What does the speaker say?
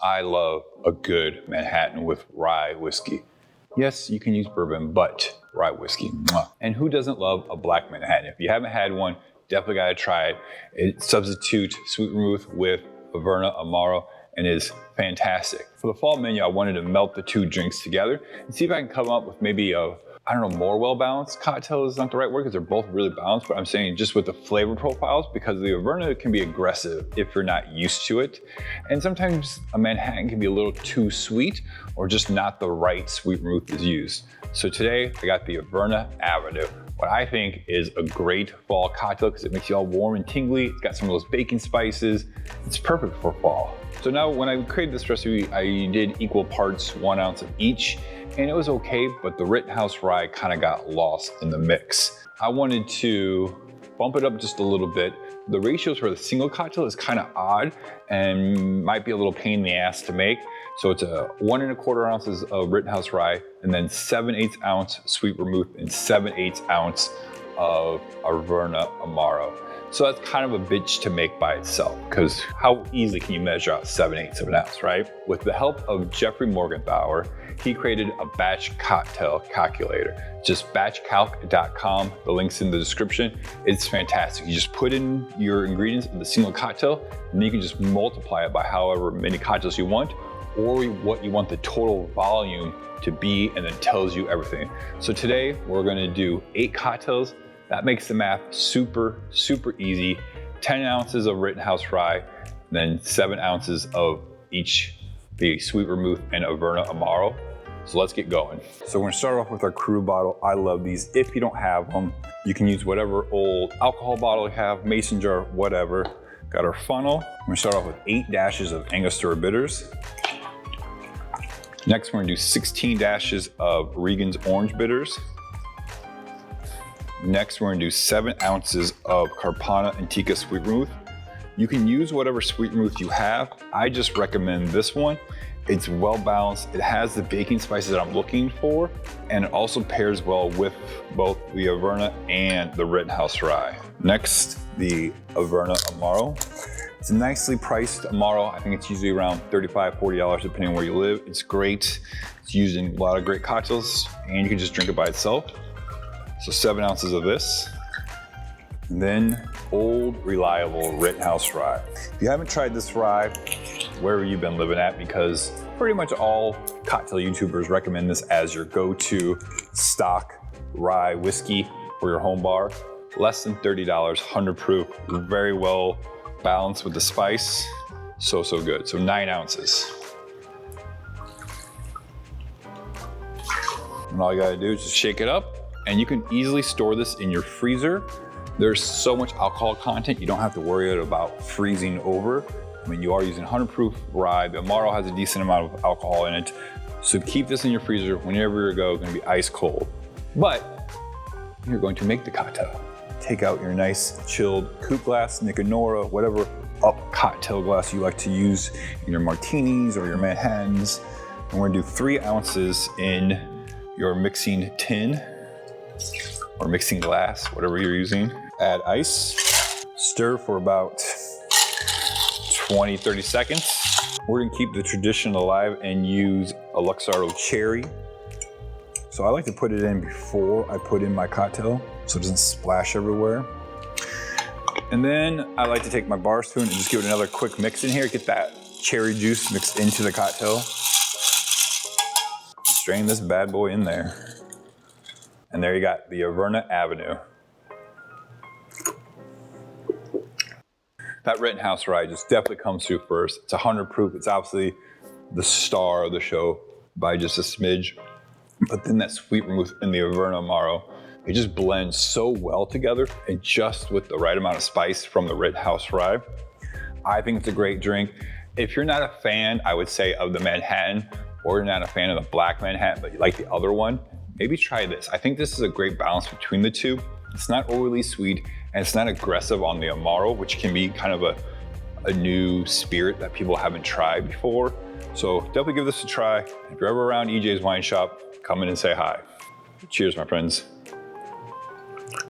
I love a good Manhattan with rye whiskey. Yes, you can use bourbon, but rye whiskey. Mwah. And who doesn't love a black Manhattan? If you haven't had one, definitely gotta try it. It substitutes sweet vermouth with Averna Amaro and is fantastic. For the fall menu, I wanted to melt the two drinks together and see if I can come up with maybe more well-balanced cocktail is not the right word because they're both really balanced, but I'm saying just with the flavor profiles, because the Averna can be aggressive if you're not used to it. And sometimes a Manhattan can be a little too sweet or just not the right sweet vermouth is used. So today I got the Averna Avenue, what I think is a great fall cocktail because it makes you all warm and tingly. It's got some of those baking spices. It's perfect for fall. So now when I created this recipe, I did equal parts, 1 ounce of each, and it was okay, but the Rittenhouse rye kind of got lost in the mix. I wanted to bump it up just a little bit. The ratios for the single cocktail is kind of odd and might be a little pain in the ass to make. So it's 1 1/4 ounces of Rittenhouse rye and then 7/8 ounce sweet vermouth and 7/8 ounce of Averna Amaro. So that's kind of a bitch to make by itself because how easily can you measure out 7/8 of an ounce, right? With the help of Jeffrey Morgenthaler, he created a batch cocktail calculator. Just batchcalc.com, the link's in the description. It's fantastic. You just put in your ingredients in the single cocktail and then you can just multiply it by however many cocktails you want or what you want the total volume to be, and it tells you everything. So today we're gonna do 8 cocktails. That makes the math super, super easy. 10 ounces of Rittenhouse rye, then 7 ounces of each, the sweet vermouth and Averna Amaro. So let's get going. So we're gonna start off with our crude bottle. I love these. If you don't have them, you can use whatever old alcohol bottle you have, mason jar, whatever. Got our funnel. We're gonna start off with 8 dashes of Angostura bitters. Next, we're gonna do 16 dashes of Regan's orange bitters. Next, we're gonna do 7 ounces of Carpana Antica sweet vermouth. You can use whatever sweet vermouth you have. I just recommend this one. It's well balanced. It has the baking spices that I'm looking for, and it also pairs well with both the Averna and the Rittenhouse rye. Next, the Averna Amaro. It's a nicely priced Amaro. I think it's usually around $35, $40 depending on where you live. It's great. It's used in a lot of great cocktails, and you can just drink it by itself. So 7 ounces of this. And then old, reliable Rittenhouse rye. If you haven't tried this rye, wherever you've been living at, because pretty much all cocktail YouTubers recommend this as your go-to stock rye whiskey for your home bar. Less than $30, 100 proof, very well balanced with the spice. So good. So 9 ounces. And all you gotta do is just shake it up. And you can easily store this in your freezer. There's so much alcohol content, you don't have to worry about freezing over. I mean, you are using 100 proof rye. The Amaro has a decent amount of alcohol in it. So keep this in your freezer whenever you go, it's gonna be ice cold. But you're going to make the cocktail. Take out your nice chilled coupe glass, Nicanora, whatever up cocktail glass you like to use in your martinis or your Manhattans. And we're gonna do 3 ounces in your mixing tin or mixing glass, whatever you're using. Add ice, stir for about 20, 30 seconds. We're gonna keep the tradition alive and use a Luxardo cherry. So I like to put it in before I put in my cocktail so it doesn't splash everywhere. And then I like to take my bar spoon and just give it another quick mix in here, get that cherry juice mixed into the cocktail. Strain this bad boy in there. And there you got the Averna Avenue. That Rittenhouse rye just definitely comes through first. It's 100 proof. It's obviously the star of the show by just a smidge. But then that sweet vermouth in the Averna Amaro, it just blends so well together and just with the right amount of spice from the Rittenhouse rye. I think it's a great drink. If you're not a fan, I would say, of the Manhattan, or you're not a fan of the black Manhattan, but you like the other one, maybe try this. I think this is a great balance between the two. It's not overly sweet and it's not aggressive on the Amaro, which can be kind of a new spirit that people haven't tried before. So definitely give this a try. If you're ever around EJ's Wine Shop, come in and say hi. Cheers, my friends.